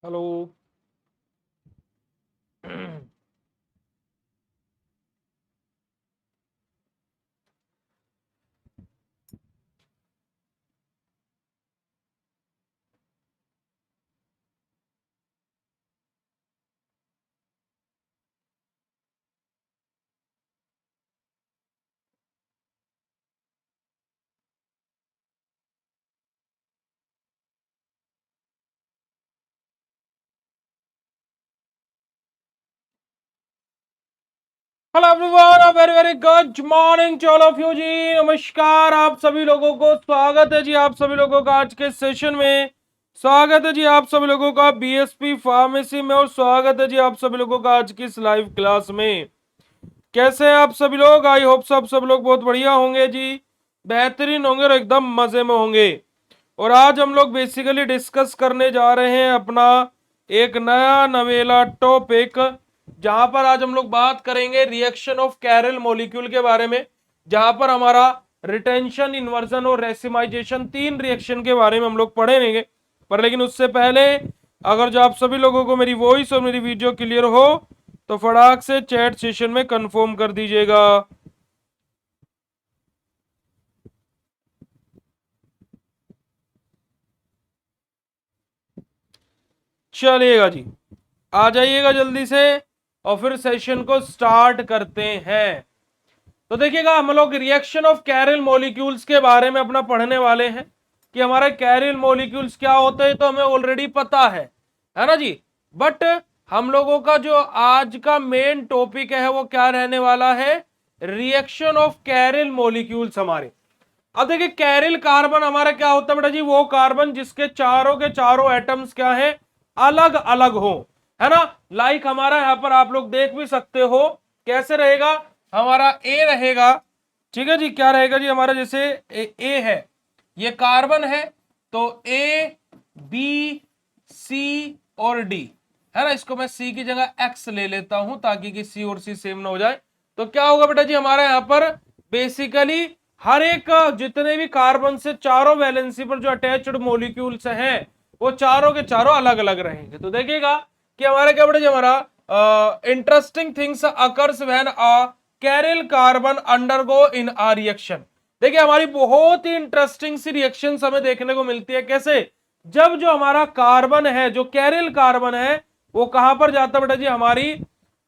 Hello. Hello everyone, very very good morning to all of you जी। नमस्कार आप सभी लोगों को, स्वागत है जी आप सभी लोगों का आज के सेशन में। स्वागत है जी आप सभी लोगों का बीएसपी फार्मेसी में, और स्वागत है जी आप सभी लोगों का आज की इस लाइव क्लास में। कैसे हैं आप सभी लोग? आई होप सब लोग बहुत बढ़िया होंगे जी, बेहतरीन होंगे और एकदम मजे में होंगे। और आज हम लोग बेसिकली डिस्कस करने जा रहे हैं अपना एक नया नवेला टॉपिक, जहां पर आज हम लोग बात करेंगे रिएक्शन ऑफ कैरल मॉलिक्यूल के बारे में, जहां पर हमारा रिटेंशन, इन्वर्जन और रेसिमाइजेशन, तीन रिएक्शन के बारे में हम लोग पढ़ेंगे। पर लेकिन उससे पहले, अगर जो आप सभी लोगों को मेरी वॉइस और मेरी वीडियो क्लियर हो तो फटाक से चैट सेशन में कंफर्म कर दीजिएगा। चलिएगा जी, आ जाइएगा जल्दी से और फिर सेशन को स्टार्ट करते हैं। तो देखिएगा, हम लोग रिएक्शन ऑफ कैरल मॉलिक्यूल्स के बारे में अपना पढ़ने वाले हैं कि हमारे कैरल मॉलिक्यूल्स क्या होते हैं, तो हमें ऑलरेडी पता है ना जी। बट हम लोगों का जो आज का मेन टॉपिक है वो क्या रहने वाला है? रिएक्शन ऑफ कैरल मॉलिक्यूल्स हमारे। अब देखिए, कैरिल कार्बन हमारा क्या होता है बेटा जी? वो कार्बन जिसके चारों के चारों एटम्स क्या है? अलग अलग हो, है ना। लाइक हमारा यहां पर आप लोग देख भी सकते हो कैसे रहेगा। हमारा ए रहेगा, ठीक है जी। क्या रहेगा जी हमारा? जैसे ए है, ये कार्बन है, तो ए बी सी और डी, है ना। इसको मैं सी की जगह एक्स ले लेता हूं ताकि कि सी और सी सेम ना हो जाए। तो क्या होगा बेटा जी हमारा यहां पर? बेसिकली हर एक जितने भी कार्बन से चारों वैलेंसी पर जो अटैच्ड मॉलिक्यूल्स हैं वो चारों के चारों अलग अलग रहेंगे। तो देखिएगा कि हमारा क्या बेटा जी, हमारा interesting things occurs when a chiral carbon undergo in a reaction. देखिए, हमारी बहुत ही इंटरेस्टिंग सी रिएक्शन हमें देखने को मिलती है। कैसे? जब जो हमारा कार्बन है, जो कैरिल कार्बन है, वो कहां पर जाता है बेटा जी? हमारी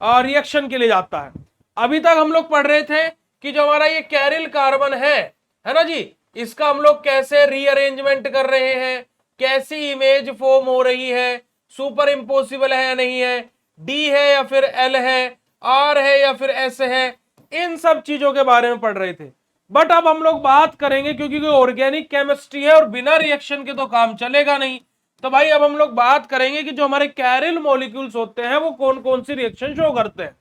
रिएक्शन के लिए जाता है। अभी तक हम लोग पढ़ रहे थे कि जो हमारा ये कैरिल कार्बन है ना जी, इसका हम लोग कैसे रीअरेंजमेंट कर रहे हैं, कैसी इमेज फॉर्म हो रही है, सुपर इम्पोसिबल है या नहीं है, डी है या फिर एल है, आर है या फिर एस है, इन सब चीजों के बारे में पढ़ रहे थे। बट अब हम लोग बात करेंगे, क्योंकि ऑर्गेनिक केमिस्ट्री है और बिना रिएक्शन के तो काम चलेगा नहीं। तो भाई अब हम लोग बात करेंगे कि जो हमारे कैरिल मॉलिक्यूल्स होते हैं वो कौन कौन सी रिएक्शन शो करते हैं।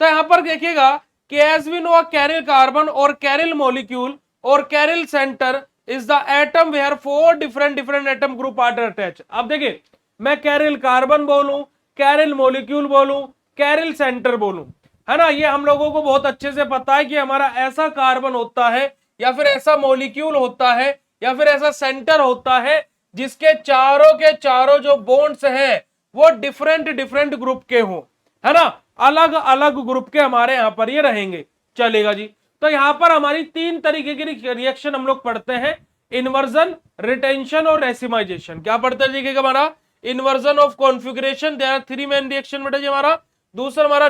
तो यहां पर देखिएगा कि as we know a chiral carbon और कैरिल मॉलिक्यूल और chiral centre is the atom where four different different atom group are attach. अब देखिए, मैं कैरिल कार्बन बोलूं, कैरिल मॉलिक्यूल बोलूं, कैरिल सेंटर बोलूं, है ना, ये हम लोगों को बहुत अच्छे से पता है कि हमारा ऐसा कार्बन होता है या फिर ऐसा मॉलिक्यूल होता है या फिर ऐसा सेंटर होता है जिसके चारों के चारों जो बॉन्ड्स हैं वो डिफरेंट डिफरेंट ग्रुप के हों, है ना। अलग अलग ग्रुप के हमारे यहां पर ये रहेंगे। चलेगा जी। तो यहां पर हमारी तीन तरीके की रिएक्शन हम लोग पढ़ते हैं: इन्वर्जन, रिटेंशन और रेसिमाइजेशन। क्या पढ़ते हैं देखिएगा हमारा? Inversion of configuration, there are three main reaction बेटा जी हमारा। दूसरा हमारा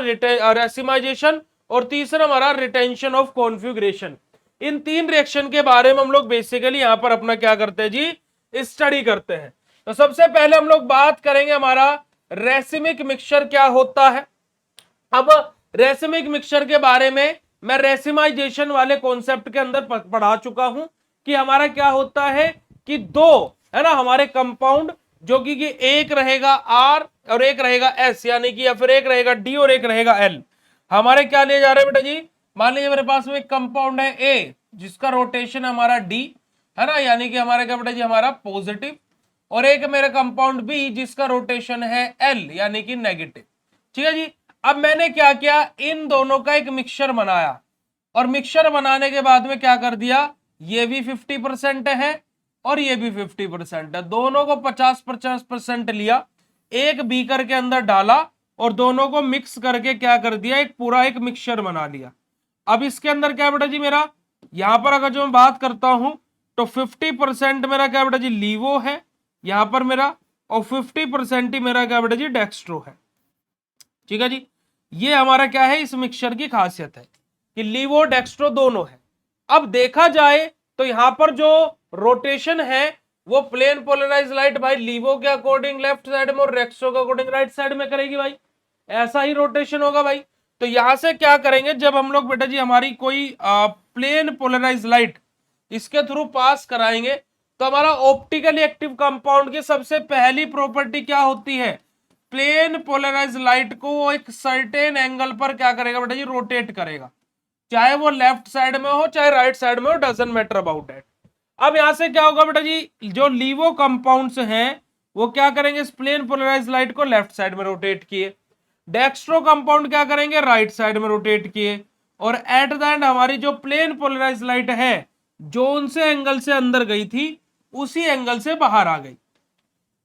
रेसिमाइजेशन, और तीसरा हमारा रिटेंशन ऑफ कॉन्फ़िगरेशन। इन तीन रिएक्शन के बारे में हम लोग बेसिकली यहां पर अपना क्या करते हैं जी? स्टडी करते हैं। तो सबसे पहले हम लोग बात करेंगे हमारा रेसिमिक मिक्सचर क्या होता है। अब रेसिमिक मिक्सचर के बारे में मैं रेसिमाइजेशन वाले कॉन्सेप्ट के अंदर पढ़ा चुका हूं कि हमारा क्या होता है कि दो, है ना, हमारे कंपाउंड जो कि एक रहेगा आर और एक रहेगा एस, यानी कि या फिर एक रहेगा डी और एक रहेगा एल। हमारे क्या लिए जा रहे हैं बेटा जी? मान लीजिए मेरे पास में एक कंपाउंड है ए जिसका रोटेशन हमारा डी, है ना, यानी कि हमारा क्या बेटा जी? हमारा पॉजिटिव। और एक मेरा कंपाउंड बी जिसका रोटेशन है एल, यानी कि नेगेटिव। ठीक है जी। अब मैंने क्या किया, इन दोनों का एक मिक्सचर बनाया, और मिक्सचर बनाने के बाद में क्या कर दिया, ये भी 50% है और ये भी 50% है, दोनों को 50-50% लिया। एक बीकर के अंदर डाला और दोनों को मिक्स करके क्या कर दिया, एक पूरा एक मिक्सचर बना लिया। अब इसके अंदर क्या बेटा जी मेरा, यहां पर अगर जो मैं बात करता हूं तो 50% मेरा क्या बेटा जी लीवो है यहां पर मेरा, और 50% ही मेरा क्या बेटा जी डेक्स्ट्रो है। ठीक है जी, ये हमारा क्या है, इस मिक्सचर की खासियत है कि लीवो डेक्स्ट्रो दोनों है। अब देखा जाए तो यहां पर जो रोटेशन है वो प्लेन पोलराइज लाइट भाई लीवो के अकॉर्डिंग लेफ्ट साइड में और डेक्स्ट्रो के अकॉर्डिंग राइट साइड में करेगी भाई, ऐसा ही रोटेशन होगा भाई। तो यहां से क्या करेंगे, जब हम लोग बेटा जी हमारी कोई प्लेन पोलराइज लाइट इसके थ्रू पास कराएंगे तो हमारा ऑप्टिकली एक्टिव कंपाउंड की सबसे पहली प्रॉपर्टी क्या होती है, प्लेन पोलराइज लाइट को वो एक सर्टेन एंगल पर क्या करेगा बेटा जी, रोटेट करेगा, चाहे वो लेफ्ट साइड में हो चाहे राइट साइड में हो, डजंट मैटर अबाउट इट। अब यहां से क्या होगा बेटा जी, जो लीवो कंपाउंड्स हैं वो क्या करेंगे, इस प्लेन पोलराइज लाइट को लेफ्ट साइड में रोटेट किए, डेक्स्ट्रो कंपाउंड क्या करेंगे, राइट साइड में रोटेट किए, और एट द एंड हमारी जो प्लेन पोलराइज लाइट है जोन से एंगल से अंदर गई थी उसी एंगल से बाहर आ गई,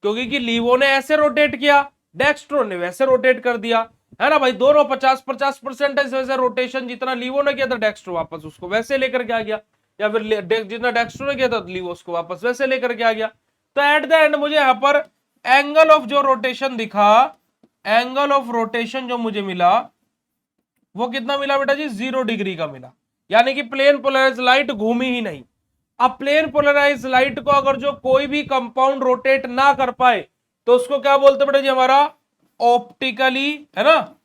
क्योंकि कि लीवो ने ऐसे रोटेट किया, डेक्स्ट्रो ने वैसे रोटेट कर दिया, है ना भाई, दोनों 50-50% इस वजह से रोटेशन जितना लीवो ने किया था डेक्स्ट्रो वापस उसको वैसे लेकर के आ गया, या फिर जितना डेक्स्ट्रो ने किया था लीवो उसको वापस वैसे लेकर के आ गया। तो एट द एंड मुझे यहां पर एंगल ऑफ जो रोटेशन दिखा, एंगल ऑफ रोटेशन जो मुझे मिला वो कितना मिला बेटा जी, 0 डिग्री का मिला, यानी कि प्लेन पोलराइज लाइट घूमी ही नहीं। अब प्लेन पोलराइज लाइट को अगर जो कोई भी कंपाउंड रोटेट ना कर पाए तो उसको क्या बोलते बेटा जी, हमारा ऑप्टिकली, है ना,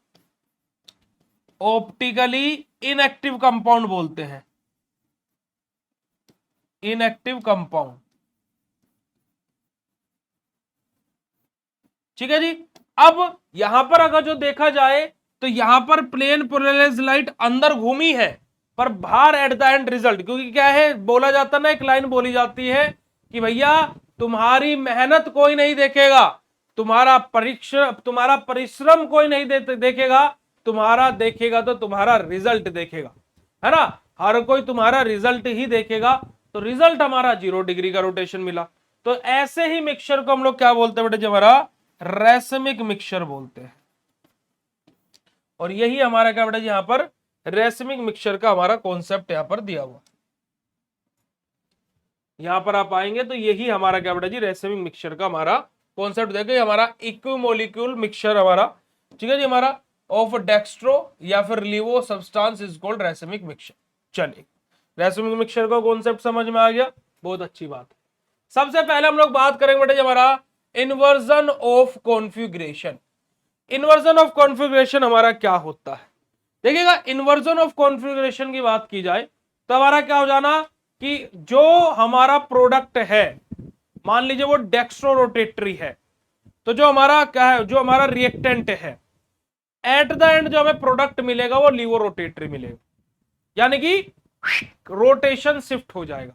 ऑप्टिकली इनएक्टिव कंपाउंड बोलते हैं, इनएक्टिव कंपाउंड। ठीक है जी, अब यहां पर अगर जो देखा जाए तो यहां पर प्लेन पोलराइज लाइट अंदर घूमी है पर बाहर एट द एंड रिजल्ट, क्योंकि क्या है बोला जाता ना, एक लाइन बोली जाती है कि भैया तुम्हारी मेहनत कोई नहीं देखेगा, तुम्हारा परिश्रम कोई नहीं देखेगा, तुम्हारा देखेगा तो तुम्हारा रिजल्ट देखेगा, है ना, हर कोई तुम्हारा रिजल्ट ही देखेगा। तो रिजल्ट हमारा 0 डिग्री का रोटेशन मिला। तो ऐसे ही मिक्सचर को हम लोग क्या बोलते हैं बेटे, जो हमारा रेसमिक मिक्सचर बोलते हैं। और यही हमारा क्या बेटा, यहां पर रेसमिक मिक्सचर का हमारा कॉन्सेप्ट यहां पर दिया हुआ, यहां पर आप आएंगे तो यही हमारा क्या बेटा जी, रेसमिक मिक्सचर का हमारा कॉन्सेप्ट देखिए, हमारा इक्विमोलिक्यूल मिक्सचर हमारा, ठीक है जी, हमारा ऑफ डेक्स्ट्रो या फिर levo substance is called racemic mixture. चलिए, रेसमिक मिक्सचर का कॉन्सेप्ट समझ में आ गया, बहुत अच्छी बात है। सबसे पहले हम लोग बात करेंगे बेटा हमारा inversion of configuration. Inversion of configuration हमारा क्या होता है, देखिएगा, इन्वर्जन ऑफ कॉन्फ़िगरेशन की बात की जाए तो हमारा क्या हो जाना कि जो हमारा प्रोडक्ट है, मान लीजिए वो डेक्स्ट्रो रोटेटरी है, तो जो हमारा क्या है, जो हमारा रिएक्टेंट है, एट द एंड जो हमें प्रोडक्ट मिलेगा वो लीवो रोटेटरी मिलेगा, यानी कि रोटेशन शिफ्ट हो जाएगा,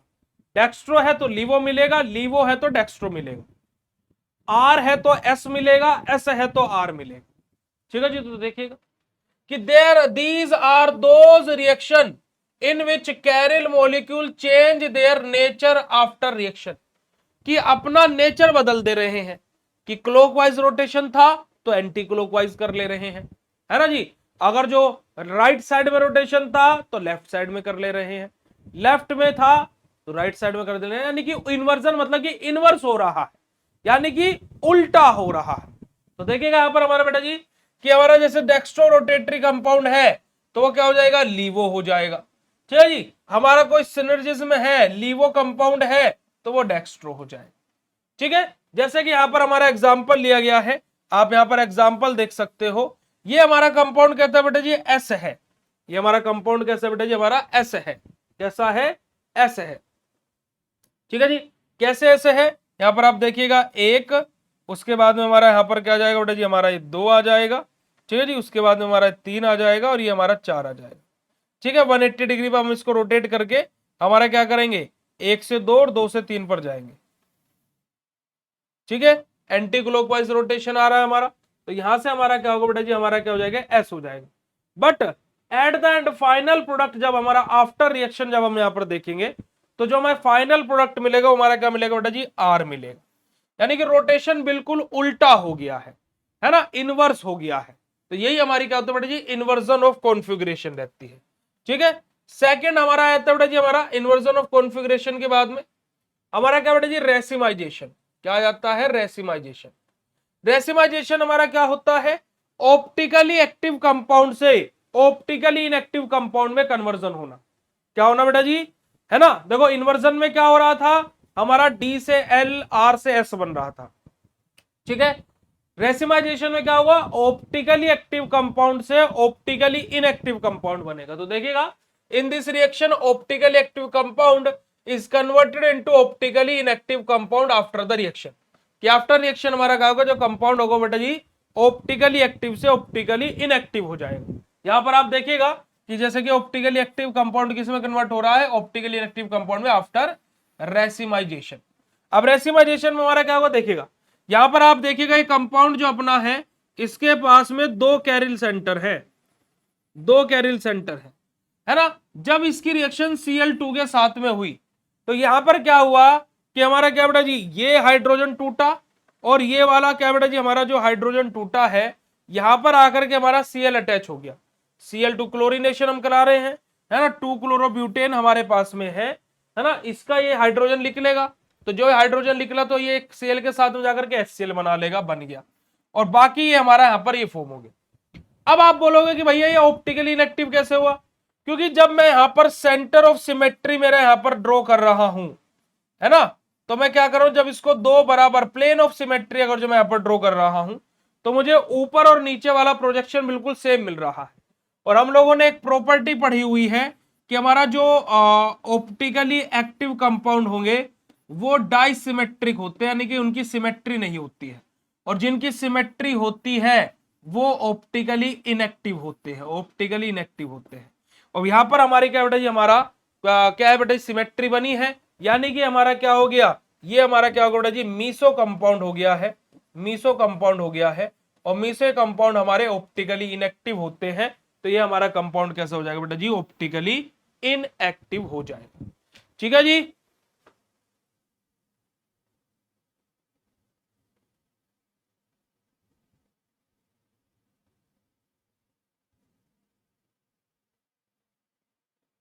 डेक्स्ट्रो है तो लीवो मिलेगा, लीवो है तो डेक्स्ट्रो मिलेगा, आर है तो एस मिलेगा, एस है तो आर मिलेगा। ठीक है जी, तो देखिएगा कि these are those reaction in which chiral molecule change their nature after reaction, कि अपना नेचर बदल दे रहे हैं, कि क्लॉकवाइज रोटेशन था तो एंटी क्लॉकवाइज कर ले रहे हैं, है ना जी, अगर जो राइट साइड में रोटेशन था तो लेफ्ट साइड में कर ले रहे हैं, लेफ्ट में था तो राइट साइड में कर दे रहे हैं, यानी कि इन्वर्जन मतलब कि इनवर्स हो रहा है, यानी कि उल्टा हो रहा है। तो देखिएगा यहां पर हमारा बेटा जी कि हमारा जैसे डेक्स्ट्रो रोटेटरी कंपाउंड है तो वो क्या हो जाएगा, लीवो हो जाएगा। ठीक है जी, हमारा कोई सिनर्जिज्म है, लीवो कंपाउंड है तो वो डेक्स्ट्रो हो जाएगा। ठीक है, जैसे कि यहां पर हमारा एग्जांपल लिया गया है, आप यहां पर एग्जांपल देख सकते हो, ये हमारा कंपाउंड कहता है बेटा जी एस है, ये हमारा कंपाउंड कैसा बेटा जी, हमारा एस है, कैसा है, एस है। ठीक है जी, कैसे ऐसे है, यहां पर आप देखिएगा एक, उसके बाद में हमारा यहां पर क्या आ जाएगा बेटा जी, हमारा ये 2 आ जाएगा, ठीक है जी, उसके बाद में हमारा 3 आ जाएगा और ये हमारा 4 आ जाएगा। ठीक है, 180 डिग्री पर हम इसको रोटेट करके हमारा क्या करेंगे, 1 से 2 और 2 से 3 पर जाएंगे। ठीक है, एंटी क्लॉकवाइज रोटेशन आ रहा है हमारा, तो यहां से हमारा क्या होगा बेटा जी, हमारा क्या हो जाएगा, एस हो जाएगा। But at the end final product जब हमारा आफ्टर रिएक्शन जब हम यहां पर देखेंगे तो जो हमारा फाइनल प्रोडक्ट मिलेगा वो हमारा क्या मिलेगा बेटा जी, आर मिलेगा, यानी कि रोटेशन बिल्कुल उल्टा हो गया है। है ना, इनवर्स हो गया है। तो यही हमारी क्या होता है बेटा जी, इन्वर्जन ऑफ कॉन्फ़िगरेशन रहती है। ठीक है, सेकंड हमारा आता है बेटा जी, हमारा इन्वर्जन ऑफ कॉन्फ़िगरेशन के बाद में हमारा क्या बेटा जी, रेसिमाइजेशन। क्या आ जाता है, रेसिमाइजेशन। रेसिमाइजेशन हमारा क्या होता है, ऑप्टिकली एक्टिव कंपाउंड से ऑप्टिकली इनएक्टिव कंपाउंड में कन्वर्जन होना। क्या होना बेटा जी, है ना। देखो इन्वर्जन में क्या हो रहा था, हमारा डी से एल, आर से एस बन रहा था। ठीक है, रेसिमाइजेशन में क्या हुआ, ऑप्टिकली एक्टिव कंपाउंड से ऑप्टिकली इनएक्टिव कंपाउंड बनेगा। तो देखिएगा, in this reaction optically active compound is converted into optically inactive compound after the reaction. कि आफ्टर रिएक्शन हमारा क्या होगा, जो कंपाउंड होगा बेटा जी, ऑप्टिकली एक्टिव से ऑप्टिकली इनएक्टिव हो जाएगा। यहां पर आप देखिएगा कि जैसे कि ऑप्टिकली एक्टिव कंपाउंड किस में कन्वर्ट हो रहा है, ऑप्टिकली इनएक्टिव कंपाउंड में आफ्टर रेसिमाइजेशन। अब रेसिमाइजेशन में हमारा क्या होगा, देखिएगा यहां पर आप देखिएगा ये कंपाउंड जो अपना है, इसके पास में दो कैरिल सेंटर है, दो कैरिल सेंटर है ना। जब इसकी रिएक्शन Cl2 के साथ में हुई तो यहां पर क्या हुआ कि हमारा क्या बेटा जी, ये हाइड्रोजन टूटा और ये वाला क्या बेटा जी, हमारा जो हाइड्रोजन टूटा है यहां पर आकर के हमारा Cl अटैच हो गया। Cl2 क्लोरीनेशन हम करा रहे हैं, है ना, 2 क्लोरोब्यूटेन हमारे पास में है ना। इसका ये हाइड्रोजन निकलेगा, तो जो हाइड्रोजन निकला तो ये Cl के साथ में जाकर के HCl बना लेगा, बन गया। और बाकी ये हमारा यहां पर ये फॉर्म हो गया। अब आप बोलोगे कि भैया ये ऑप्टिकली इनएक्टिव कैसे हुआ, क्योंकि जब मैं यहां पर सेंटर ऑफ सिमेट्री मेरा यहां पर ड्रॉ कर रहा हूं, है ना, तो मैं क्या कर रहा हूं, जब इसको दो बराबर प्लेन ऑफ सिमेट्री अगर जो मैं यहां पर ड्रॉ कर रहा हूं तो मुझे ऊपर और नीचे वाला प्रोजेक्शन बिल्कुल सेम मिल रहा है। और हम लोगों ने एक प्रॉपर्टी पढ़ी हुई है कि हमारा जो ऑप्टिकली एक्टिव कंपाउंड होंगे वो डाइसिमेट्रिक होते हैं, यानी कि उनकी सिमेट्री नहीं होती है, और जिनकी सिमेट्री होती है वो ऑप्टिकली इनएक्टिव होते हैं, ऑप्टिकली इनएक्टिव होते हैं। और यहां पर हमारी क्या बेटा जी, हमारा क्या है बेटा, सिमेट्री बनी है, यानी कि हमारा क्या हो गया, ये हमारा क्या होगा बेटा जी, मीसो कंपाउंड हो गया है, मीसो कंपाउंड हो गया है। और मीसो कंपाउंड हमारे ऑप्टिकली इनएक्टिव होते हैं, तो ये हमारा कंपाउंड कैसा हो जाएगा बेटा जी, ऑप्टिकली इनएक्टिव हो जाएगा। ठीक है जी,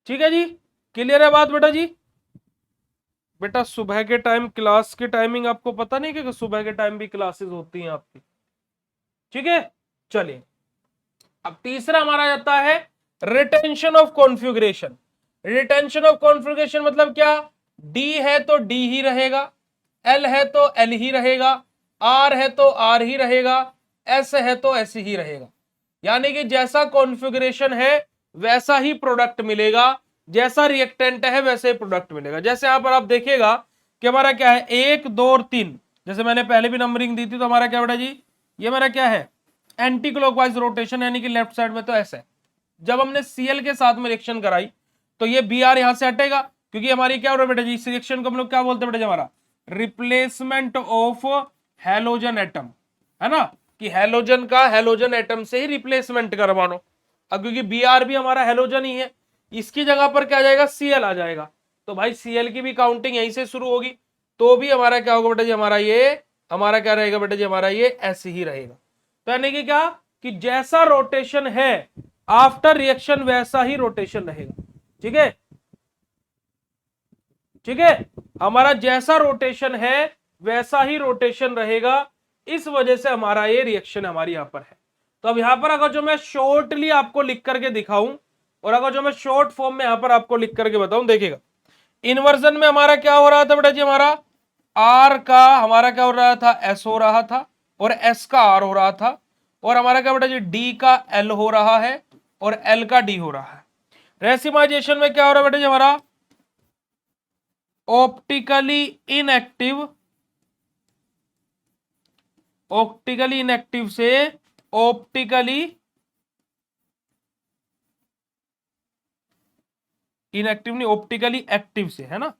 ठीक है जी, क्लियर है बात बेटा जी। बेटा सुबह के टाइम क्लास की टाइमिंग आपको पता नहीं कि सुबह के टाइम भी क्लासेस होती हैं आपकी। ठीक है, चलिए अब तीसरा हमारा जाता है retention of configuration. Retention of configuration मतलब क्या, डी है तो डी ही रहेगा, एल है तो एल ही रहेगा, आर है तो आर ही रहेगा, एस है तो एस ही रहेगा। यानी कि जैसा कॉन्फ़िगरेशन है वैसा ही प्रोडक्ट मिलेगा, जैसा रिएक्टेंट है वैसे ही प्रोडक्ट मिलेगा। जैसे यहां पर आप देखिएगा कि हमारा क्या है, 1 2 और 3, जैसे मैंने पहले भी नंबरिंग दी थी, तो हमारा क्या बेटा जी, ये मेरा क्या है, एंटी क्लॉकवाइज रोटेशन, यानी कि लेफ्ट साइड में तो ऐसा है। जब हमने Cl के साथ में रिएक्शन कराई तो ये Br यहां से हटेगा, क्योंकि हमारी क्या हो रहा है बेटा जी, इस रिएक्शन को हम लोग क्या बोलते हैं बेटा जी, हमारा रिप्लेसमेंट ऑफ हैलोजन एटम, है ना, कि हैलोजन का हैलोजन एटम से ही रिप्लेसमेंट करवानो। अब क्योंकि Br भी हमारा हैलोजन ही है, इसकी जगह पर क्या आ जाएगा, Cl आ जाएगा, तो भाई Cl की भी काउंटिंग यहीं से शुरू होगी, तो भी हमारा क्या होगा बेटा जी, हमारा क्या रहेगा बेटा जी, हमारा ये ऐसे ही रहेगा। तो यानी कि क्या, कि जैसा रोटेशन है आफ्टर रिएक्शन वैसा ही रोटेशन रहेगा। ठीक है, ठीक है, हमारा जैसा रोटेशन है वैसा ही रोटेशन रहेगा, इस वजह से हमारा ये रिएक्शन हमारी यहां पर है। तो अब यहां पर अगर जो मैं शॉर्टली आपको लिख करके दिखाऊं, और अगर जो मैं शॉर्ट फॉर्म में यहां पर आपको लिख करके बताऊं, देखिएगा इन्वर्जन में हमारा क्या हो रहा था बेटा जी, हमारा आर का हमारा क्या हो रहा था, एस हो रहा था, और एस का आर हो रहा था, और हमारा क्या बेटा जी, डी का एल हो रहा है, और एल का डी हो रहा है। रेसिमाइजेशन में क्या हो रहा है बेटा जी, हमारा ऑप्टिकली इनएक्टिव, ऑप्टिकली इनएक्टिव से ऑप्टिकली इनएक्टिव नहीं, ऑप्टिकली एक्टिव से, है ना,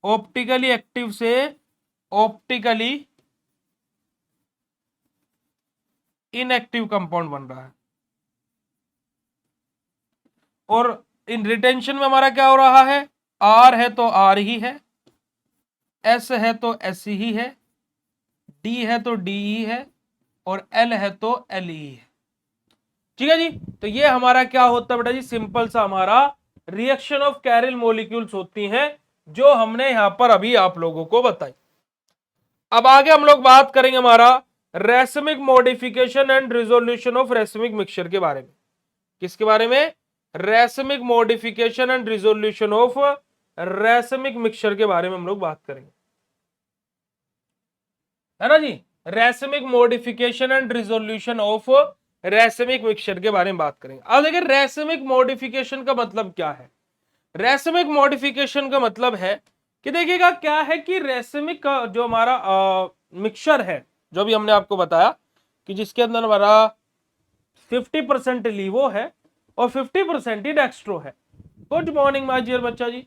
ऑप्टिकली एक्टिव से ऑप्टिकली इनएक्टिव कंपाउंड बन रहा है। और इन रिटेंशन में हमारा क्या हो रहा है, आर है तो आर ही है, एस है तो एस ही है, डी है तो डी ही है, और एल है तो एल ई है। ठीक है जी। तो ये हमारा क्या होता है बेटा जी, सिंपल सा हमारा रिएक्शन ऑफ कैरिल मॉलिक्यूल्स होती हैं, जो हमने यहां पर अभी आप लोगों को बताई। अब आगे हम लोग बात करेंगे हमारा racemic modification and resolution of racemic mixture के बारे में। किसके बारे में? Racemic modification and resolution of racemic mixture के बारे में हम लोग बात करेंगे, है ना जी। Racemic modification and resolution of racemic mixture के बारे में बात करेंगे। अब देखिए रेसमिक मॉडिफिकेशन का मतलब क्या है। रेसमिक मॉडिफिकेशन का मतलब है कि देखिएगा क्या है कि रेसमिक का जो हमारा मिक्सचर है, जो भी हमने आपको बताया कि जिसके अंदर हमारा 50% लीवो है और 50% ही डेक्स्ट्रो है। गुड मॉर्निंग माय डियर बच्चा जी।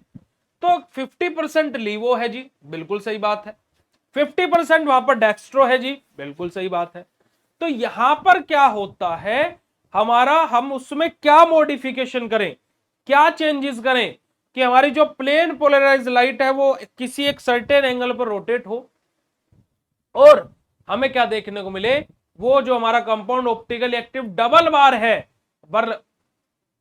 तो 50% लीवो है जी, बिल्कुल सही बात है। 50% वहां पर डेक्स्ट्रो है जी, बिल्कुल सही बात है। तो यहां पर क्या होता है हमारा, हम उसमें क्या मॉडिफिकेशन करें, क्या चेंजेस करें कि हमारी जो प्लेन पोलराइज लाइट है वो किसी एक सर्टेन एंगल पर रोटेट हो, और हमें क्या देखने को मिले, वो जो हमारा कंपाउंड ऑप्टिकली एक्टिव डबल बार है, बर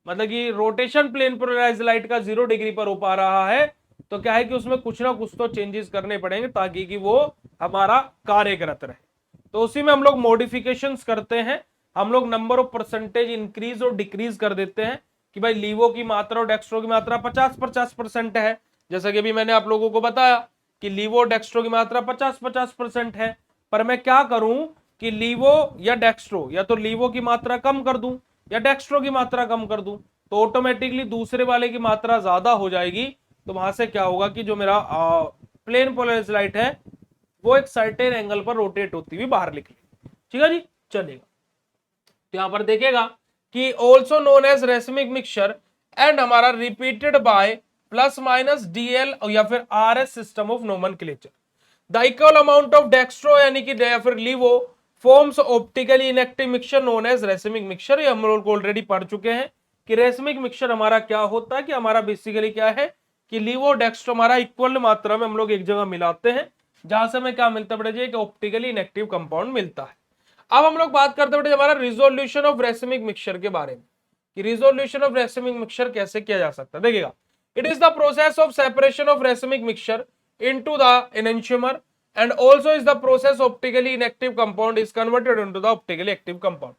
मतलब कि रोटेशन प्लेन पोलराइज लाइट का 0 डिग्री पर हो पा रहा है, तो क्या है कि उसमें कुछ ना कुछ तो चेंजेस करने पड़ेंगे ताकि कि वो हमारा कार्यरत रहे। तो उसी में हम लोग मॉडिफिकेशंस करते हैं, हम लोग नंबर ऑफ परसेंटेज इंक्रीज और डिक्रीज कर देते हैं कि भाई लीवो की मात्रा और डेक्स्ट्रो की मात्रा 50-50% है, जैसा कि अभी मैंने आप लोगों को बताया कि लीवो डेक्स्ट्रो की मात्रा 50-50% है, पर मैं क्या करूं कि लीवो या डेक्स्ट्रो, या तो लीवो की मात्रा कम कर दूं या डेक्स्ट्रो की मात्रा कम कर दूं, तो ऑटोमेटिकली दूसरे वाले की मात्रा ज्यादा हो जाएगी। तो वहां से क्या होगा कि जो मेरा प्लेन पोलराइज्ड लाइट है वो एक सर्टेन एंगल पर रोटेट होती हुई बाहर निकलेगी। ठीक है जी, चलेगा। तो यहां पर देखिएगा कि also known as racemic mixture and हमारा repeated by plus minus DL या फिर RS system of nomenclature. The equal amount of dextro यानी कि या फिर levo forms optically inactive mixture known as racemic mixture. ये हम लोग ऑलरेडी पढ़ चुके हैं कि रेसमिक मिक्सचर हमारा क्या होता है, कि हमारा बेसिकली क्या है कि लीवो डेक्स्ट्रो हमारा इक्वल मात्रा में हम लोग एक जगह मिलाते हैं, जहां से हमें क्या मिलता है, कि ऑप्टिकली इनएक्टिव कंपाउंड मिलता है। अब हम लोग बात करते हैं हमारा रिजोल्यूशन ऑफ रेसमिक मिक्सचर के बारे में, कि रिजोल्यूशन ऑफ रेसमिक मिक्सचर कैसे किया जा सकता है। देखिएगा, it is the process of separation of racemic mixture into the enantiomer and also is the process optically inactive compound is converted into the optically active compound.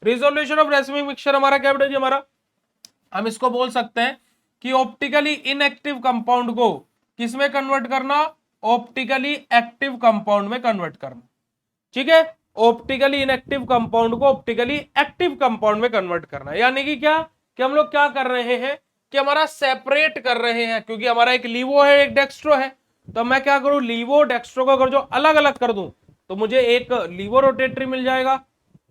Resolution of racemic mixture हमारा क्या बेटा जी, हमारा हम इसको बोल सकते हैं कि ऑप्टिकली इनएक्टिव कंपाउंड को किसमें कन्वर्ट करना, ऑप्टिकली एक्टिव कंपाउंड में कन्वर्ट करना। ठीक है, ऑप्टिकली इनएक्टिव कंपाउंड को ऑप्टिकली एक्टिव कंपाउंड में कन्वर्ट करना, यानी कि क्या कि हम लोग क्या कर रहे हैं कि हमारा सेपरेट कर रहे हैं, क्योंकि हमारा एक लीवो है एक डेक्स्ट्रो है, तो मैं क्या करूं लीवो डेक्स्ट्रो को अगर जो अलग अलग कर दूं तो मुझे एक लीवो रोटेटरी मिल जाएगा,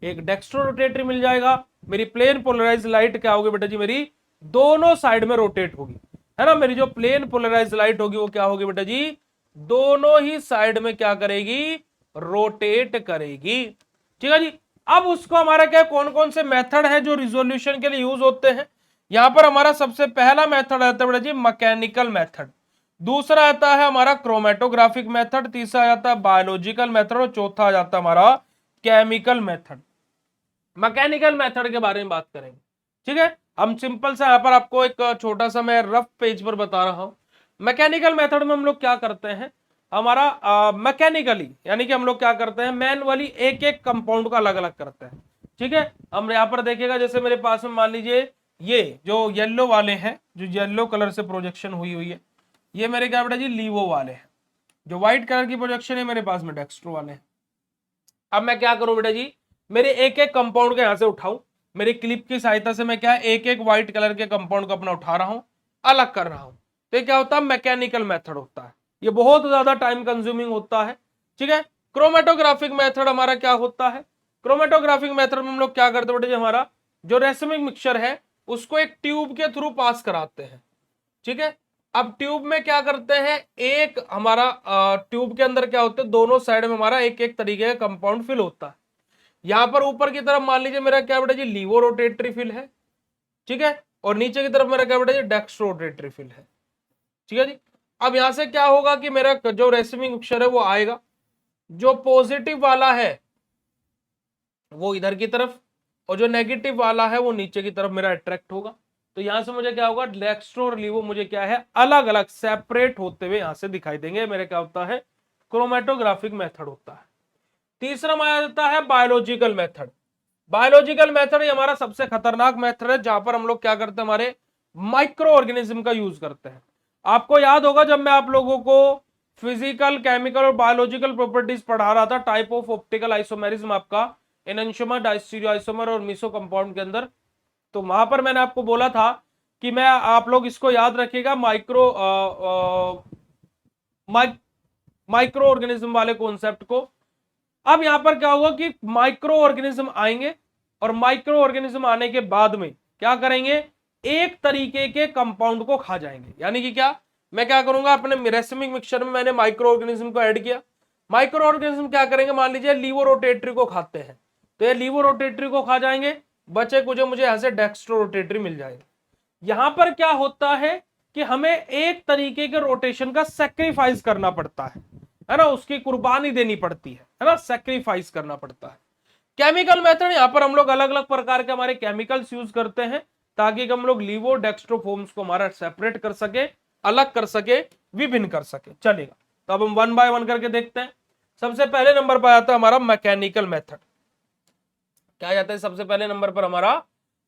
एक डेक्स्ट्रो रोटेटरी मिल जाएगा। मेरी प्लेन पोलराइज लाइट क्या होगी बेटा जी, मेरी दोनों साइड में रोटेट होगी, है ना। मेरी जो प्लेन पोलराइज लाइट होगी वो क्या होगी बेटा जी, दोनों ही साइड में क्या करेगी, रोटेट करेगी। ठीक है जी। अब उसको हमारा क्या कौन कौन से मेथड है जो रिजोल्यूशन के लिए यूज होते हैं। यहां पर हमारा सबसे पहला मेथड आता है बेटा जी मैकेनिकल मेथड, दूसरा आता है हमारा क्रोमेटोग्राफिक मेथड, तीसरा आ जाता है बायोलॉजिकल मेथड और चौथा आ जाता है हमारा केमिकल मेथड। मैकेनिकल मेथड के बारे में बात करेंगे। ठीक है, हम सिंपल सा यहां पर आपको एक छोटा सा मैं रफ पेज पर बता रहा हूं। मैकेनिकल मेथड में हम लोग क्या करते हैं, हमारा मैकेनिकली यानी कि हम लोग क्या करते हैं, मैनुअली एक एक कंपाउंड को अलग अलग करते हैं। ठीक है, हम यहां पर देखिएगा जैसे मेरे पास में मान लीजिए ये जो येलो वाले हैं, जो येलो कलर से प्रोजेक्शन हुई हुई है, ये मेरे क्या बेटा जी लीवो वाले हैं। जो व्हाइट कलर की प्रोजेक्शन है मेरे पास में डेक्स्ट्रो वाले हैं। अब मैं क्या करूं बेटा जी, मेरे एक एक कंपाउंड को यहां से उठाऊं, मेरी क्लिप की सहायता से मैं क्या एक एक व्हाइट कलर के कंपाउंड को अपना उठा रहा हूं, अलग कर रहा हूं। तो ये क्या होता है, मैकेनिकल मेथड होता है, ये बहुत ज्यादा टाइम कंज्यूमिंग होता है। ठीक है, क्रोमेटोग्राफिक मेथड हमारा क्या होता है, क्रोमेटोग्राफिक मेथड में हम लोग क्या करते हैं बेटा जी, हमारा जो रेसमिक मिक्सचर है उसको एक ट्यूब के थ्रू पास कराते हैं। ठीक है, अब ट्यूब में क्या करते हैं, एक हमारा ट्यूब के अंदर क्या होता है, दोनों साइड में हमारा एक एक तरीके का कंपाउंड फिल होता है। यहां पर ऊपर की तरफ मान लीजिए मेरा क्या बेटा जी लीवो रोटेटरी फिल है। ठीक है, और नीचे की तरफ मेरा क्या बेटा जी डेक्स्ट्रो रोटेटरी फिल है। ठीक है जी। अब यहां से क्या होगा कि मेरा जो रेसमिक मिक्सचर है वो आएगा, जो पॉजिटिव वाला है वो इधर की तरफ, और जो नेगेटिव वाला है वो नीचे की तरफ मेरा अट्रैक्ट होगा। तो यहां से मुझे क्या होगा, डेक्स्ट्रो और लीवो मुझे क्या है, अलग अलग सेपरेट होते हुए यहां से दिखाई देंगे। मेरे क्या होता है, क्रोमेटोग्राफिक मेथड होता है। तीसरा माना जाता है बायोलॉजिकल मेथड। बायोलॉजिकल मेथड ये हमारा सबसे खतरनाक मेथड है, जहां पर हम लोग क्या करते हैं, हमारे माइक्रो ऑर्गेनिज्म का यूज करते हैं। आपको याद होगा जब मैं आप लोगों को फिजिकल, केमिकल और बायोलॉजिकल प्रॉपर्टीज पढ़ा रहा था, टाइप ऑफ ऑप्टिकल आइसोमेरिज्म आपका एनेंशियोमर, डायस्टीरियो आइसोमर और मीसो कंपाउंड के अंदर, तो वहां पर मैंने आपको बोला था कि मैं आप लोग इसको याद रखिएगा, माइक्रो ऑर्गेनिज्म वाले कॉन्सेप्ट को। अब यहां पर क्या होगा कि माइक्रो ऑर्गेनिज्म आएंगे, और माइक्रो ऑर्गेनिज्म आने के बाद में क्या करेंगे, एक तरीके के कंपाउंड को खा जाएंगे। यानी कि क्या, मैं क्या करूंगा, अपने रेसिमिक मिक्सचर में मैंने माइक्रो ऑर्गेनिज्म को ऐड किया। माइक्रो ऑर्गेनिज्म क्या करेंगे, मान लीजिए लीवो रोटेटरी को खाते हैं, तो ये लीवो रोटेटरी को खा जाएंगे, बचे कुछ मुझे यहां से डेक्स्ट्रो रोटेटरी मिल जाएगा। यहां पर क्या होता है कि हमें एक तरीके के रोटेशन का सेक्रीफाइस करना पड़ता है ना, उसकी कुर्बानी देनी पड़ती है ना, सेक्रीफाइस करना पड़ता है। केमिकल मेथड, यहां पर हम लोग अलग अलग प्रकार के हमारे केमिकल्स यूज करते हैं, ताकि हम लोग लीवो डेक्स्ट्रोफॉर्म्स को हमारा सेपरेट कर सके, अलग कर सके, विभिन्न कर सके। चलेगा, तो अब हम वन बाय वन करके देखते हैं। सबसे पहले नंबर पर आता है हमारा मैकेनिकल मेथड। क्या जाता है, सबसे पहले नंबर पर हमारा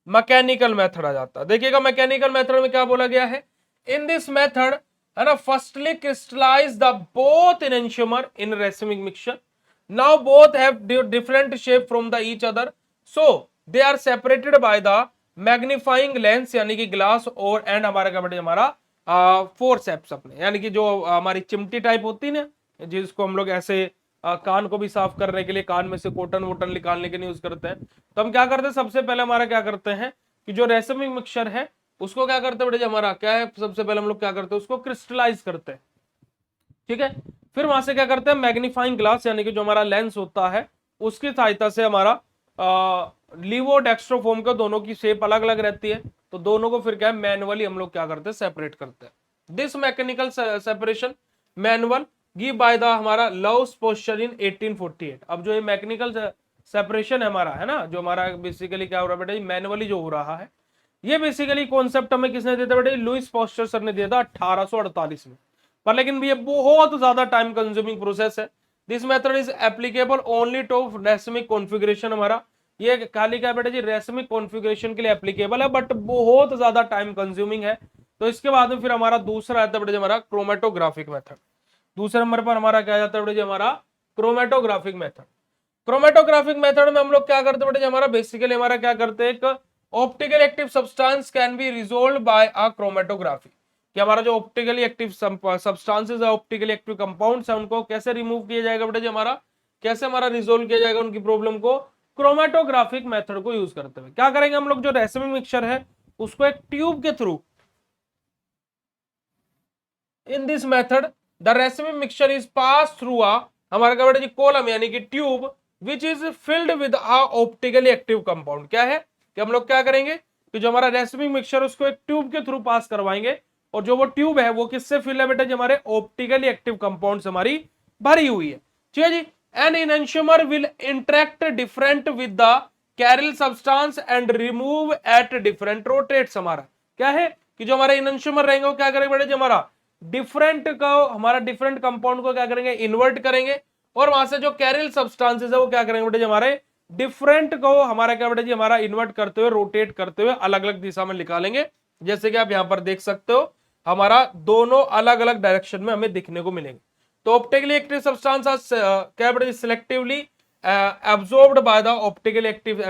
मैकेनिकल मेथड आ जाता है। देखिएगा मैकेनिकल मेथड में क्या बोला गया है, इन दिस मेथड, है ना, firstly crystallize the both enantiomer in racemic mixture. Now both have different shape from the each other, so they are separated by the magnifying lens, यानी कि ग्लास, और एंड हमारा क्या बेटे, हमारा फोर्सेप्स अपने, यानी कि जो हमारी चिमटी टाइप होती है ना, जिसको हम लोग ऐसे कान को भी साफ करने के लिए, कान में से कॉटन वोटन निकालने के लिए यूज करते हैं। तो हम क्या करते हैं, सबसे पहले हमारा क्या करते हैं कि जो रेसिमिक मिक्सचर है उसको क्या करते हैं बेटे, हमारा क्या है, सबसे पहले हम लोग क्या करते हैं, उसको क्रिस्टलाइज करते हैं। ठीक है, फिर वहां से क्या करते हैं, मैग्नीफाइंग ग्लास, यानी कि जो हमारा लेंस होता है उसकी सहायता से हमारा लीवो डेक्स्ट्रोफॉर्म का दोनों की शेप अलग अलग रहती है, तो दोनों को फिर क्या है, मैनुअली हम लोग क्या करते हैं, सेपरेट करते हैं। This mechanical separation manual give by the हमारा लव्स पोस्चर इन 1848। अब जो ये मैकेनिकल सेपरेशन है हमारा, है ना, जो हमारा बेसिकली क्या हो रहा है बेटा, मैनुअली जो हो रहा है, ये बेसिकली कॉन्सेप्ट हमें किसने दिया था बेटे, लुइस पोस्चर सर ने दिया था 1848 में। पर लेकिन ये बहुत ज्यादा टाइम कंज्यूमिंग प्रोसेस है। This method is applicable only to racemic configuration. हमारा ये खाली क्या बेटा जी, रेसिमिक कॉन्फ़िगरेशन के लिए एप्लीकेबल है, बट बहुत ज्यादा टाइम कंज्यूमिंग है। तो इसके बाद में फिर हमारा दूसरा आता है बेटा जी, हमारा क्रोमेटोग्राफिक मेथड। दूसरे नंबर पर हमारा क्या जाता है बेटा जी, हमारा क्रोमेटोग्राफिक मेथड। क्रोमेटोग्राफिक मेथड में हम लोग क्या करते हैं बेटा जी, हमारा बेसिकली हमारा क्या करते हैं, एक optical active substance can be resolve by a chromatography, कि हमारा जो ऑप्टिकली एक्टिव सब्सटेंसेस है, ऑप्टिकली एक्टिव कंपाउंड्स है, उनको कैसे रिमूव किया जाएगा बेटा जी, हमारा कैसे हमारा रिजोल्व किया जाएगा उनकी प्रॉब्लम को, क्रोमेटोग्राफिक मेथड को यूज करते हुए। क्या करेंगे हम लोग, जो रेसिमिक मिक्सचर है उसको एक ट्यूब के through, in this method the racemic mixture is pass through a हमारा क्या बेटा जी, कॉलम, यानी कि tube, which is filled with a optically active compound. क्या है कि हम लोग क्या करेंगे कि जो हमारा रेसिमिक मिक्सचर उसको एक ट्यूब के थ्रू पास करवाएंगे, और जो वो ट्यूब है वो किससे फिल है बेटा जी, हमारे ऑप्टिकली एक्टिव कंपाउंड हमारी भरी हुई है। ठीक है जी, an enantiomer will interact different with the chiral substance and remove at different rotates. हमारा क्या है कि जो हमारे इनएंशियोमर रहेंगे वो क्या करेंगे बेटा जी, हमारा डिफरेंट को, हमारा डिफरेंट कंपाउंड को क्या करेंगे, इन्वर्ट करेंगे, और वहां से जो कैरियल सब्सटेंसेस है वो क्या करेंगे बेटा जी, हमारे डिफरेंट को हमारा क्या बेटा जी, हमारा इन्वर्ट करते हुए, रोटेट करते हुए अलग अलग दिशा में निकालेंगे। जैसे कि आप यहां पर देख सकते हो, हमारा दोनों अलग अलग डायरेक्शन में हमें दिखने को मिलेंगे। तो ऑप्टिकली एक्टिव सब्सटेंस क्या बेटा जी, selectively absorbed by the optically active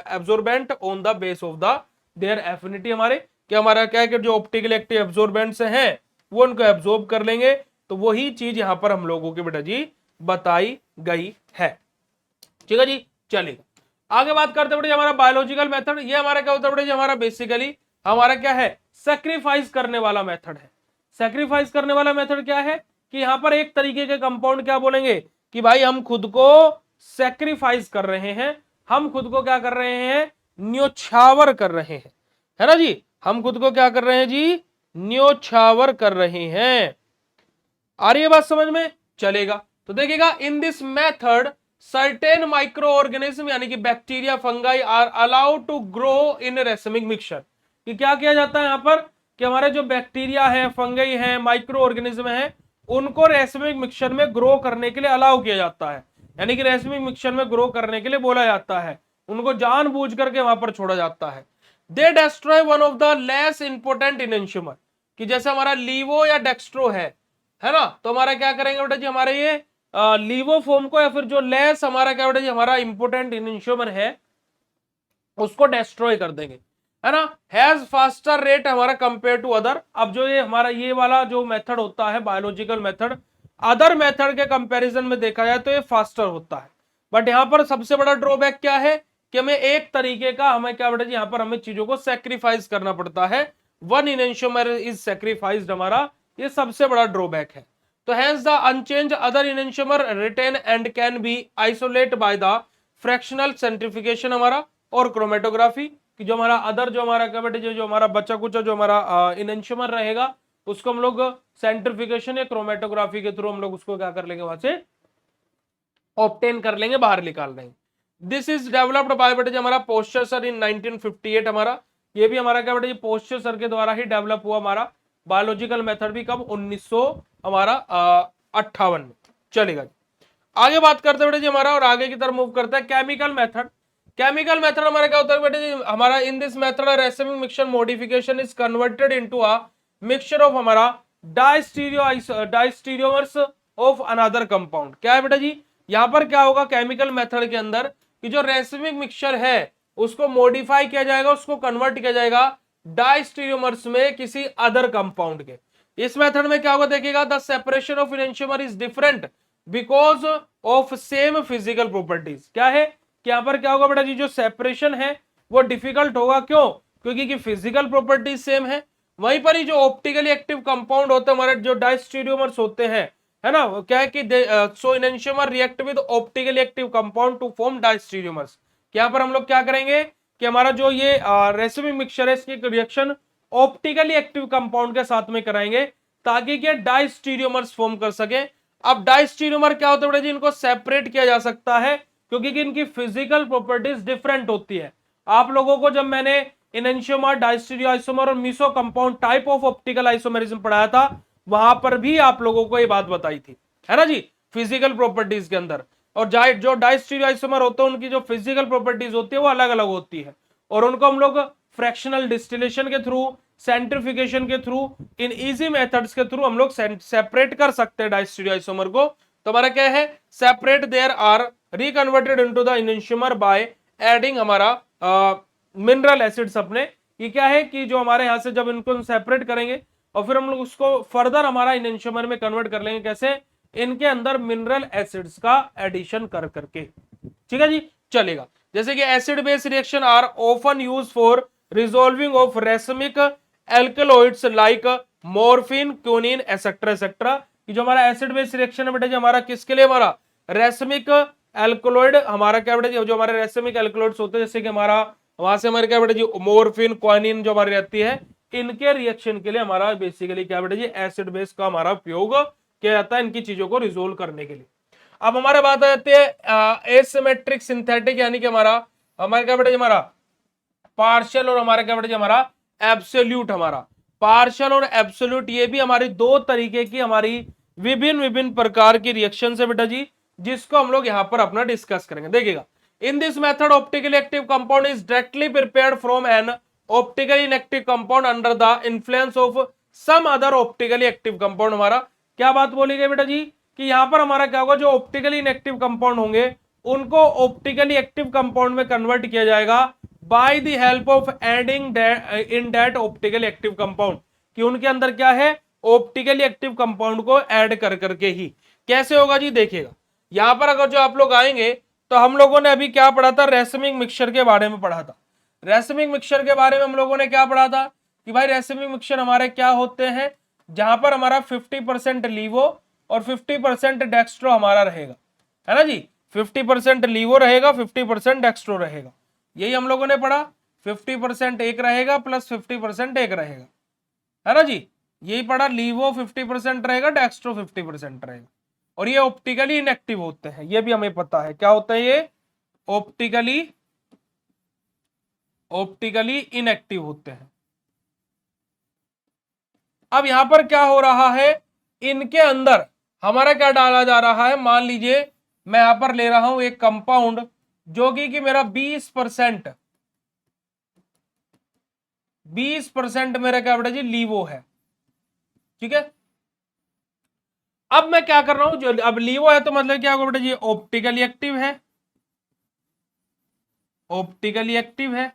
absorbent on the base of the their affinity। हमारे क्या, हमारा क्या है कि जो ऑप्टिकली एक्टिव एब्जॉर्बेंट्स हैं वो उनको एब्जॉर्ब कर लेंगे। तो वही चीज यहां पर हम लोगों की बेटा जी बताई गई है। ठीक है जी, चलिएगा आगे बात करते बेटा हमारा बायोलॉजिकल मेथड। ये हमारा क्या होता है बेटा जी, हमारा बेसिकली हमारा क्या है, सेक्रीफाइस करने वाला मेथड है। सेक्रीफाइस करने वाला मेथड क्या है कि यहां पर एक तरीके के कंपाउंड क्या बोलेंगे कि भाई हम खुद को सेक्रीफाइस कर रहे हैं, हम खुद को क्या कर रहे हैं, न्योछावर कर रहे हैं, है ना जी, हम खुद को क्या कर रहे हैं जी, न्योछावर कर रहे हैं। आ रही है बात समझ में, चलेगा। तो देखिएगा in this method certain micro organism यानी कि bacteria fungi are allowed to grow in racemic mixture. कि क्या किया जाता है यहाँ पर कि हमारे जो बैक्टीरिया है, फंगई है, माइक्रो ऑर्गेनिज्म है, उनको रेसमिक मिक्सचर में ग्रो करने के लिए अलाउ किया जाता है, यानी कि रेसमिक मिक्सचर में ग्रो करने के लिए बोला जाता है, उनको जानबूझ करके वहां पर छोड़ा जाता है। They destroy one of the less important enantiomer, कि जैसे हमारा लीवो या डेक्स्ट्रो है ना, तो हमारा क्या करेंगे बेटा जी, हमारे ये लीवो फॉर्म को या फिर जो लेस हमारा क्या बेटा जी हमारा इंपोर्टेंट इनेंशियमर है उसको डेस्ट्रॉय कर देंगे, है ना। हैज फास्टर रेट हमारा कंपेयर टू अदर। अब जो ये हमारा ये वाला जो मेथड होता है बायोलॉजिकल मेथड, अदर मेथड के कंपैरिजन में देखा जाए तो ये फास्टर होता है, बट यहां पर सबसे बड़ा ड्रॉबैक क्या है कि हमें एक तरीके का हमें क्या बेटा जी यहाँ पर हमें चीजों को सेक्रीफाइस करना पड़ता है, वन इनेंशियोमर इज सेक्रीफाइस्ड हमारा, ये सबसे बड़ा ड्रॉबैक है। तो hence the unchange other enantiomer retain and can be isolate by the fractional centrifugation हमारा और क्रोमेटोग्राफी, कि जो हमारा अदर जो हमारा क्या बेटे जो हमारा बचा कुचा जो हमारा इनेंशियोमर रहेगा उसको हम लोग सेंट्रिफिकेशन या क्रोमेटोग्राफी के थ्रू हम लोग उसको क्या कर लेंगे, वहां से ऑब्टेन कर लेंगे, बाहर निकाल लेंगे। दिस इज डेवलप्ड बाय बेटे जो हमारा पोस्चर सर इन 1958 हमारा, ये भी हमारा क्या बेटे पोस्चर सर के द्वारा ही डेवलप हुआ हमारा बायोलॉजिकल मेथड भी, कब 1900 हमारा 58 में। चलेगा आगे बात करते हैं बेटे जी हमारा, और आगे की तरफ मूव करता है केमिकल मेथड। केमिकल मेथड हमारा क्या होता है बेटे जी हमारा, इन this method racemic mixture modification is converted into a mixture of हमारा डाइस्टीरियोमर्स ऑफ अनदर कंपाउंड। क्या है बेटा जी यहां पर क्या होगा केमिकल मेथड के अंदर कि जो रेसिमिक मिक्सचर है उसको मॉडिफाई किया जाएगा, उसको कन्वर्ट किया जाएगा डाइस्टीरियोमर्स में किसी अदर कंपाउंड के। इस मेथड में क्या होगा देखिएगा, the separation of enantiomer is different because of same physical properties. क्या है कि यहां पर क्या होगा बेटा जी जो सेपरेशन है वो डिफिकल्ट होगा, क्यों, क्योंकि फिजिकल प्रॉपर्टीज सेम है। वहीं पर ही जो ऑप्टिकली एक्टिव कंपाउंड होते हैं हमारे जो डाइस्टीरियोमर्स होते हैं, है ना, क्या है कि so enantiomer react with optically active compound to form diastereomers. यहां पर हम लोग क्या करेंगे कि हमारा जो ये रेसिमिक मिक्सचर है इसकी रिएक्शन ऑप्टिकली एक्टिव कंपाउंड के साथ में कराएंगे ताकि क्या डाइस्टीरियोमर्स फॉर्म कर सके। अब डाइस्टीरियोमर क्या होता है बेटा जी, इनको सेपरेट किया जा सकता है क्योंकि इनकी फिजिकल प्रॉपर्टीज डिफरेंट होती है। आप लोगों को जब मैंने इनेंशियोमर, डाइस्टीरियो आइसोमर और meso compound type of optical isomerism पढ़ाया था, वहां पर भी आप लोगों को ये बात बताई थी, है ना जी, फिजिकल प्रॉपर्टीज के अंदर। और जो डाइस्टीरियो आइसोमर होते हैं उनकी जो फिजिकल प्रॉपर्टीज होती है वो अलग अलग होती है, और उनको हम लोग फ्रैक्शनल डिस्टिलेशन के थ्रू, सेंट्रिफिकेशन के थ्रू, इन इजी मेथड्स के थ्रू हम लोग सेपरेट कर सकते हैं डाइस्टीरियो आइसोमर को। तो हमारा क्या है, separate there are reconverted into the enantiomer by adding हमारा मिनरल एसिड्स अपने। ये क्या है कि जो हमारे यहां से जब इनको सेपरेट करेंगे और फिर हम लोग उसको फर्दर हमारा इनेंशियोमर में कन्वर्ट कर लेंगे, कैसे, इनके अंदर मिनरल एसिड्स का एडिशन कर करके। ठीक है जी, चलेगा। जैसे कि acid base reaction are often use for resolving of racemic alkaloids like morphine, quinine etcetera etcetera. जो हमारा एसिड बेस रिएक्शन है बेटा जी हमारा किसके लिए, हमारा रेसमिक एल्कलॉइड, हमारा क्या बेटा जी जो हमारे रेसमिक एल्कलॉइड्स होते हैं जैसे कि हमारा वहां से हमारे क्या बेटा जी मॉर्फिन, क्वानिन जो हमारी रहती है, इनके रिएक्शन के लिए हमारा बेसिकली क्या बेटा जी एसिड बेस का हमारा उपयोग किया जाता है इनकी चीजों को रिजोल्व करने के लिए। अब हमारे बात आ जाती है एसिमेट्रिक सिंथेटिक, यानी कि हमारा क्या बेटा जी हमारा पार्शियल और हमारा क्या बेटा जी हमारा एब्सोल्यूट। हमारा पार्शियल और एब्सोल्यूट ये भी हमारी दो तरीके की हमारी विभिन्न विभिन्न प्रकार की रिएक्शन है बेटा जी, जिसको हम लोग यहां पर अपना डिस्कस करेंगे। देखिएगा, in this method optically active compound is directly prepared from an optically inactive compound under the influence of some other optically active compound. हमारा क्या बात बोली गई बेटा जी कि यहां पर हमारा क्या होगा, जो ऑप्टिकली इनएक्टिव कंपाउंड होंगे उनको ऑप्टिकली एक्टिव कंपाउंड में कन्वर्ट किया जाएगा by the help of adding in that optically active compound, कि उनके अंदर क्या है, ऑप्टिकली एक्टिव कंपाउंड को ऐड कर करके ही। कैसे होगा जी, देखिएगा यहां पर अगर जो आप लोग आएंगे तो हम लोगों ने अभी क्या पढ़ा था, रेसमिक मिक्सचर के बारे में पढ़ा था। रेसमिक मिक्सचर के बारे में हम लोगों ने क्या पढ़ा था कि भाई रेसमिक मिक्सचर हमारे क्या होते हैं, जहां पर हमारा 50% लीवो और 50% डेक्स्ट्रो हमारा रहेगा, है ना जी, 50% लीवो रहेगा, 50% डेक्स्ट्रो रहेगा, यही हम लोगों ने पढ़ा। 50% एक रहेगा प्लस 50% एक रहेगा, है ना जी, यही पढ़ा, लीवो 50% रहेगा, डेक्स्ट्रो 50% रहेगा। और ये ऑप्टिकली इनएक्टिव होते हैं, ये भी हमें पता है क्या होता है, ये ऑप्टिकली इनएक्टिव होते हैं। अब यहां पर क्या हो रहा है, इनके अंदर हमारा क्या डाला जा रहा है, मान लीजिए मैं यहां पर ले रहा हूं एक कंपाउंड जो कि मेरा 20% मेरा क्या बेटा जी लीवो है, ठीक है। अब मैं क्या कर रहा हूं, जो अब लीवो है तो मतलब क्या होगा बेटा जी, ऑप्टिकली एक्टिव है, ऑप्टिकली एक्टिव है।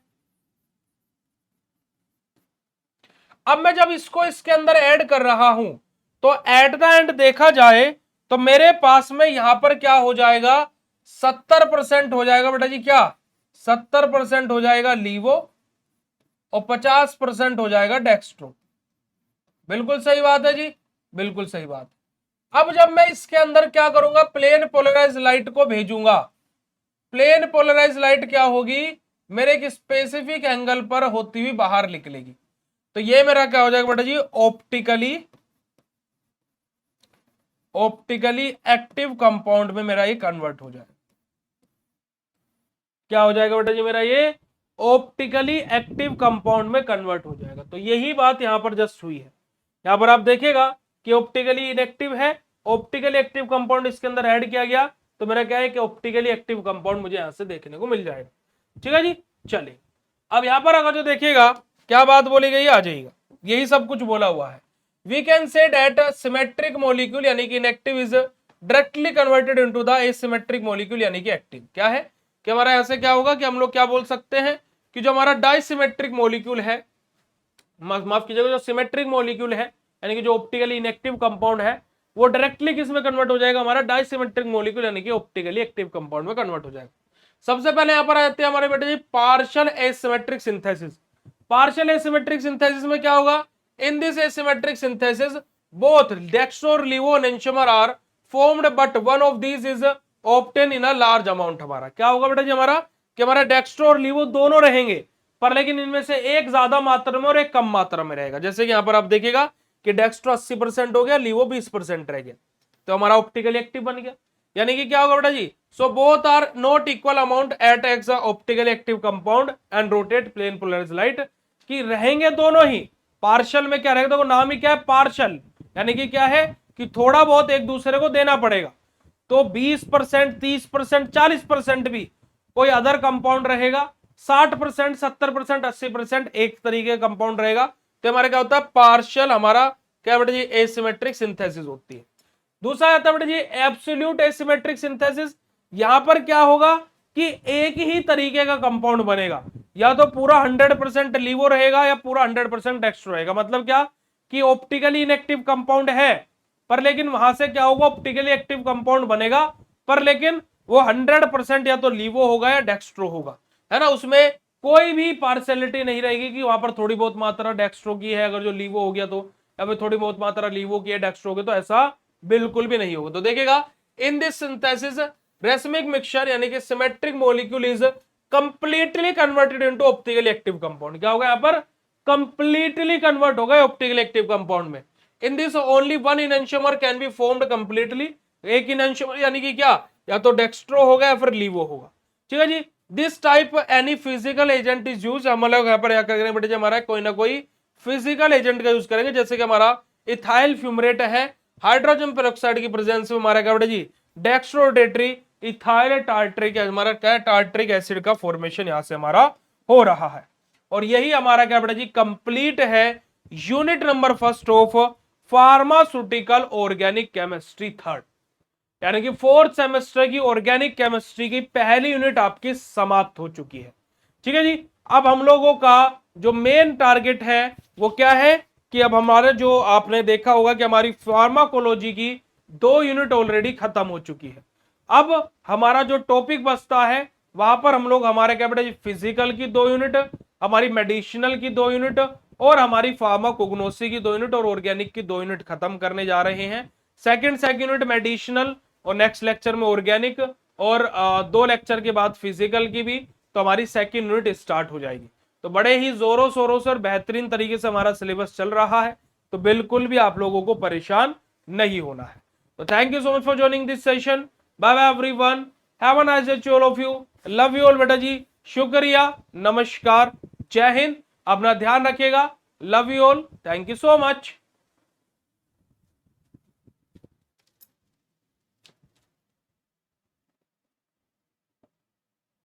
अब मैं जब इसको इसके अंदर ऐड कर रहा हूं तो एट द एंड देखा जाए तो मेरे पास में यहां पर क्या हो जाएगा, 70% हो जाएगा बेटा जी, क्या 70% हो जाएगा लीवो और 50% हो जाएगा डेक्स्ट्रो। बिल्कुल सही बात है जी, बिल्कुल सही बात। अब जब मैं इसके अंदर क्या करूंगा, प्लेन पोलराइज लाइट को भेजूंगा। प्लेन पोलराइज लाइट क्या होगी, मेरे एक स्पेसिफिक एंगल पर होती हुई बाहर निकलेगी। तो ये मेरा क्या हो जाएगा बेटा जी, ऑप्टिकली एक्टिव कंपाउंड में मेरा ये कन्वर्ट हो जाएगा। क्या हो जाएगा बेटा जी, मेरा ये ऑप्टिकली एक्टिव कंपाउंड में कन्वर्ट हो जाएगा। तो यही बात यहां पर जस्ट हुई है। यहां पर आप देखिएगा कि ऑप्टिकली इनएक्टिव है, ऑप्टिकली एक्टिव कंपाउंड इसके अंदर ऐड किया गया, तो मेरा क्या है कि ऑप्टिकली एक्टिव कंपाउंड मुझे यहां से देखने को मिल जाएगा। ठीक है जी, चलिए अब यहां पर अगर जो देखिएगा क्या बात बोली गई आ जाएगा, यही सब कुछ बोला हुआ है। We can say that symmetric molecule यानी कि inactive is directly converted into the asymmetric molecule यानी कि एक्टिव। क्या है कि हमारा ऐसे क्या होगा कि हम लोग क्या बोल सकते हैं कि जो हमारा डाइसिमेट्रिक मॉलिक्यूल है, माफ कीजिएगा, जो सिमेट्रिक मॉलिक्यूल है यानी कि जो ऑप्टिकली इनएक्टिव कंपाउंड है, वो डायरेक्टली किस में कन्वर्ट हो जाएगा, हमारा डाइसिमेट्रिक मॉलिक्यूल यानी कि ऑप्टिकली एक्टिव कंपाउंड में कन्वर्ट हो जाएगा। सबसे पहले यहां पर आ जाते हैं हमारे बेटे जी partial asymmetric synthesis. Partial asymmetric synthesis में क्या होगा, in this asymmetric synthesis both dextro और levo enzyme are formed but one of these is obtain in a large amount. हमारा क्या होगा बेटा जी, हमारा कि हमारा डेक्स्ट्रो और लीवो दोनों रहेंगे, पर लेकिन इनमें से एक ज्यादा मात्रा में और एक कम मात्रा में रहेगा। जैसे कि यहां पर आप देखिएगा कि डेक्स्ट्रो 80% हो गया, लीवो 20% रह गया, तो हमारा ऑप्टिकली एक्टिव बन गया। यानी कि क्या होगा बेटा जी, so both are not equal amount at X optically active compound and rotate plane polarised light, कि रहेंगे दोनों ही। पार्शियल में क्या रहेगा, देखो नाम ही क्या है पार्शियल, यानी कि क्या है कि थोड़ा बहुत एक दूसरे को देना पड़ेगा। तो 20%, 30%, 40% भी कोई अदर कंपाउंड रहेगा, 60%, 70%, 80% एक तरीके का कंपाउंड रहेगा। तो हमारा क्या होता है, पार्शियल हमारा क्या बेटा जी एसिमेट्रिक सिंथेसिस होती है। दूसरा आता है बेटा जी एब्सोल्यूट एसिमेट्रिक सिंथेसिस। यहां पर क्या होगा कि एक ही तरीके का कंपाउंड बनेगा, या तो पूरा 100% लीवो रहेगा या पूरा 100% डेक्स्ट्रो रहेगा। मतलब क्या कि ऑप्टिकली इनएक्टिव कंपाउंड है, पर लेकिन वहां से क्या होगा, ऑप्टिकली एक्टिव कंपाउंड बनेगा, पर लेकिन वो 100% या तो लीवो होगा या डेक्स्ट्रो होगा, है ना। उसमें कोई भी पार्शियलिटी नहीं रहेगी कि वहां पर थोड़ी बहुत मात्रा डेक्स्ट्रो की है अगर जो लीवो हो गया तो, या फिर थोड़ी बहुत मात्रा लीवो की है डेक्स्ट्रो की, तो ऐसा बिल्कुल भी नहीं होगा। तो देखिएगा in this synthesis racemic mixture यानी कि symmetric molecule is completely converted into optically active compound. क्या होगा यहाँ पर, कंप्लीटली कन्वर्ट हो गए ऑप्टिकली एक्टिव कंपाउंड में। In this only one enantiomer can be formed completely, एक इनएंशियोमर यानी कि क्या, या तो डेक्स्ट्रो होगा या फिर लीवो होगा। ठीक है जी, this type any physical agent is use, हम लोग यहाँ पर क्या करेंगे बेटे, हमारा कोई ना कोई फिजिकल एजेंट का यूज करेंगे, जैसे कि हमारा इथाइल फ्यूमरेट है, हाइड्रोजन पेरोक्साइड की प्रेजेंस में हमारा क्या बेटा जी डेक्स्ट्रो रोटेटरी इथाइल टार्ट्रिक, हमारा क्या टार्ट्रिक एसिड का फॉर्मेशन यहां से हमारा हो रहा है। और यही हमारा क्या बेटा जी कंप्लीट है unit number first of pharmaceutical organic chemistry third, यानी कि फोर्थ सेमेस्टर की ऑर्गेनिक केमिस्ट्री की पहली यूनिट आपकी समाप्त हो चुकी है। ठीक है जी, अब हम लोगों का जो मेन टारगेट है वो क्या है कि अब हमारे जो आपने देखा होगा कि हमारी फार्माकोलॉजी की 2 यूनिट ऑलरेडी खत्म हो चुकी है। अब हमारा जो टॉपिक बचता है वहां पर हम लोग हमारे क्या बेटा फिजिकल की 2 यूनिट, हमारी मेडिसिनल की 2 यूनिट और हमारी फार्माकोग्नोसी की 2 यूनिट और ऑर्गेनिक की 2 यूनिट खत्म करने जा रहे हैं। सेकंड यूनिट मेडिसिनल और नेक्स्ट लेक्चर में ऑर्गेनिक, और 2 लेक्चर के बाद फिजिकल की भी, तो हमारी सेकंड यूनिट स्टार्ट हो जाएगी। तो बड़े ही जोरों शोरों से और बेहतरीन तरीके से हमारा सिलेबस चल रहा है, तो बिल्कुल भी आप लोगों को परेशान नहीं होना है। तो thank you so much for joining this session. Bye bye everyone, have a nice day all of you, love you all बेटा जी, शुक्रिया, नमस्कार, जय हिंद, अपना ध्यान रखिएगा, love you all, thank you so much.